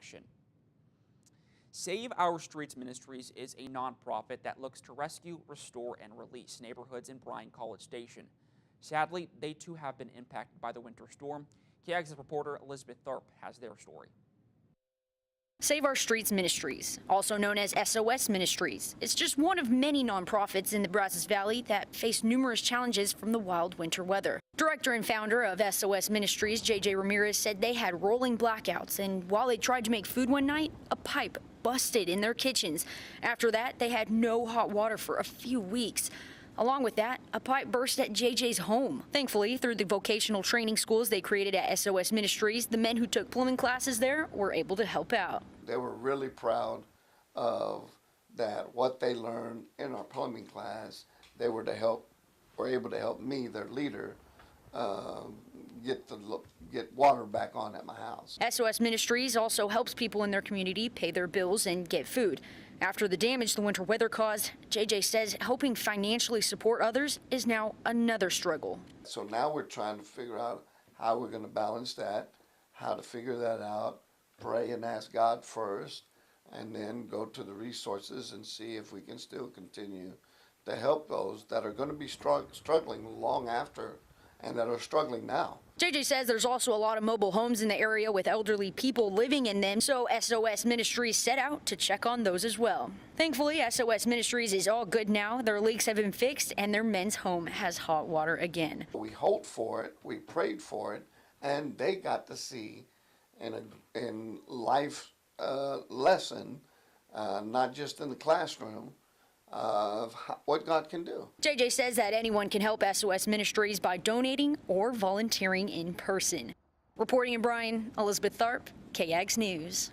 protection. Save Our Streets Ministries is a nonprofit that looks to rescue, restore, and release neighborhoods in Bryan College Station. Sadly, they too have been impacted by the winter storm. KAG's reporter Elizabeth Tharp has their story. Save Our Streets Ministries, also known as SOS Ministries, is just one of many nonprofits in the Brazos Valley that face numerous challenges from the wild winter weather. Director and founder of SOS Ministries, JJ Ramirez, said they had rolling blackouts, and while they tried to make food one night, a pipe busted in their kitchens. After that, they had no hot water for a few weeks. Along with that, a pipe burst at JJ's home. Thankfully, through the vocational training schools they created at SOS Ministries, the men who took plumbing classes there were able to help out. They were really proud of that, what they learned in our plumbing class. They were able to help me, their leader, get water back on at my house. SOS Ministries also helps people in their community pay their bills and get food. After the damage the winter weather caused, JJ says helping financially support others is now another struggle. So now we're trying to figure out how we're going to balance that, how to figure that out, pray and ask God first, and then go to the resources and see if we can still continue to help those that are going to be struggling long after and that are struggling now. JJ says there's also a lot of mobile homes in the area with elderly people living in them, so SOS Ministries set out to check on those as well. Thankfully, SOS Ministries is all good now. Their leaks have been fixed and their men's home has hot water again. We hoped for it, we prayed for it, and they got to see in life lesson, not just in the classroom, of what God can do. JJ says that anyone can help SOS Ministries by donating or volunteering in person. Reporting in Bryan, Elizabeth Tharp, KAGS News.